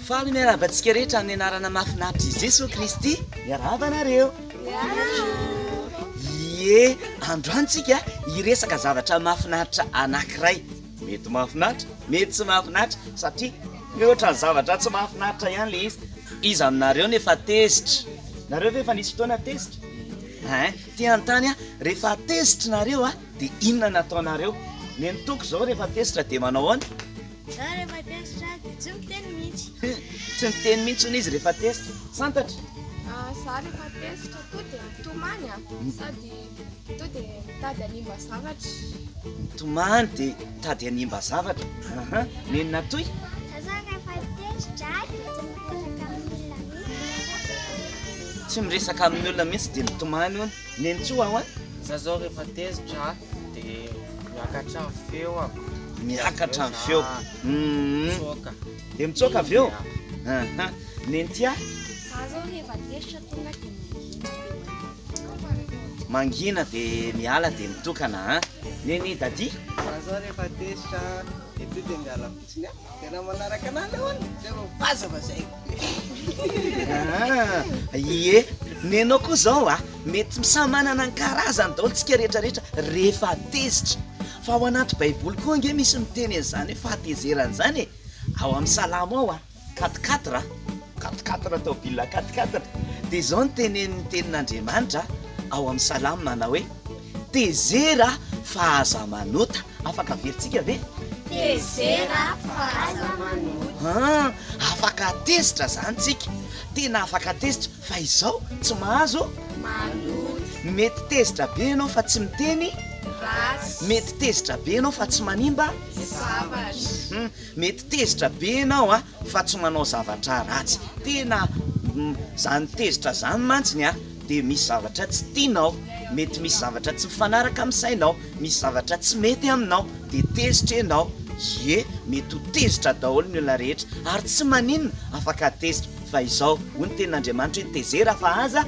faly miarabantsika rehetra amin'ny anarana mahafinaritra izy Jesosy Kristy. Miarahaba anareo. Ie, androantsika hiresaka zavatra mahafinaritra anankiray. Mety mahafinaritra, mety tsy mahafinaritra satria mihoatra ny zavatra tsy mahafinaritra ihany le izy. Izy aminareo nefa tezitra. Nareo ve efa nisy fotoana tezitra? Ty anontany rehefa tezitra nareo dia inona nataonareo? Ny toko izao rehefa tezitra dia manao ahoana? Zaho rehefa tezitra dia tsy miteny mihitsy. Tsy miteny mihitsy hono izy rehefa tezitra. Santatra? Zaho rehefa tezitra to dia mitomany sady to dia mitady hanimba zavatra. Mitomany dia mitady hanimba zavatra. Nenona toy? Zaho rehefa tezitra dia tsy miresaka amin'ny olona mihitsy dia mitomany hono. Nenitsoa ahoana? Zaho rehefa tezitra dia miakatra ny feo ako. Miakatra ny feo. Mitsoaka. Dia mitsoaka avy eo? Nenitya? Zaho rehefa tezitra tonga dia mangina dia miala dia mitokana. Neny dadia? Zaho rehefa tezitra dia dia miala fotsiny tena manaraka anazy ahoana dia mazava zay. Ie, nenao koa izao mety samy manana ny karazany daholo tsika rehetrarehetra rehefa tezitra. Fa ao anaty baiboly koa nge misy miteny an'izany hoe fahatezerana izany e. Ao amin'ny salamo ao 4 tobila 4 dia izao ny tenin'Andriamanitra ao amin'ny salamo manao hoe tezera fa aza manota. Afaka veritsika ve? tezera fa aza manota. Afaka tezitra zany tsika. Tena afaka tezitra fa izao tsy mahazo manota. Mety tezitra be ianao fa tsy miteny. Mety tezitra be ianao fa tsy manimba Zavatra. mety tezitra be ianao fa tsy manao zavatra ratsy. Tena zany tezitra zany mantsiny dia misy zavatra tsy tianao, mety misy zavatra tsy mifanaraka amin'ny sainao, misy zavatra tsy mety aminao dia tezitra ianao. Ie, mety ho tezitra daholo ny olona rehetra ary tsy maninona afaka tezitra. Fa izao hoy ny tenin'Andriamanitra hoe tezera fa aza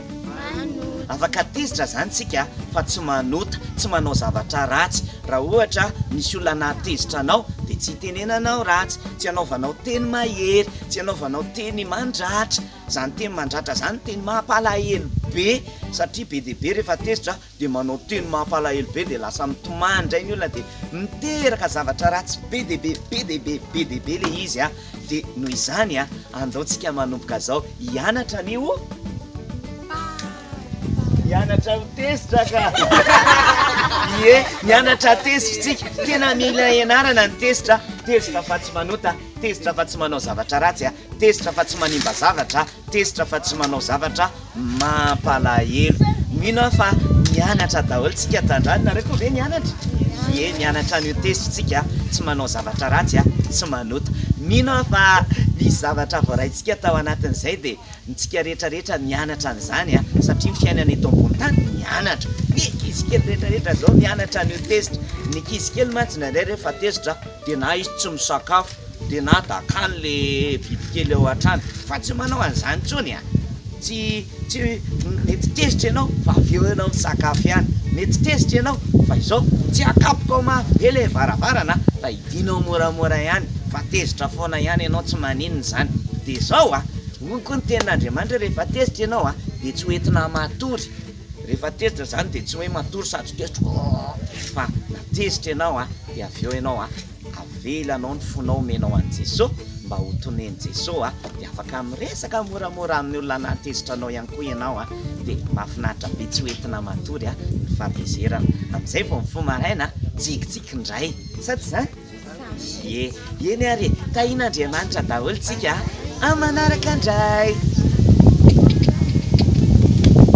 afaka tezitra zany tsika fa tsy manota, tsy manao zavatra ratsy. Raha ohatra misy olona nahatezitra anao dia tsy hitenenanao ratsy, tsy hanaovanao teny mahery, tsy hanaovanao teny mandratra. Zany teny mandratra zany teny mampalahelo be satria be dia be rehefa tezitra dia manao teny mampalahelo be dia lasa mitomany indray ny olona dia miteraka zavatra ratsy be dia be le izy dia noho izany andaontsika manomboka zao hianatra anio mianatra ho tezitra ka. Ie, mianatra tezitra tsika. Tena mila ianarana ny tezitra. Tezitra fa tsy manota, tezitra fa tsy manao zavatra ratsy, tezitra fa tsy manimba zavatra, tezitra fa tsy manao zavatra mampalahelo. Mino fa mianatra daholo tsika tandrany. Nareo koa ve mianatra? Ie, mianatra an'io tezitra tsika tsy manao zavatra ratsy, tsy manota. Mino fa misy zavatra voaraintsika tao anatin'izay dia ntsika rehetrarehetra mianatra an'izany satria ny fiainana eto ambony tany mianatra. Ny ankizy kely rehetrarehetra zao mianatra an'io tezitra. Ny ankizy kely mantsy indray rehefa tezitra dia na izy tsy misakafo dia na dakany le bibikely ao an-trano fa tsy manao an'izany intsony tsy mety tezitra ianao fa avy eo ianao misakafo ihany. Mety tezitra ianao fa izao tsy akapoka ao mafy be le varavarana fa hidinao moramora ihany fa tezitra foana ihany ianao tsy maninona izany. Dia izao hoy koa ny tenin'Andriamanitra rehefa tezitra ianao dia tsy hoentina matory. Rehefa tezitra zany dia tsy hoe matory sady tezitra fa na tezitra ianao dia avy eo ianao avelanao ny fonao omenao an'i Jesosy mba ho tonen'i Jesosy dia afaka miresaka moramora amin'ny olona nahatezitra anao ihany koa ianao dia mahafinaritra be tsy hoentina matory ny fahatezerana. Amin'izay vao mifoha maraina tsikitsiky indray sady zany. Ie, eny ary tahian'Andriamanitra daholo tsika amanaraka indray.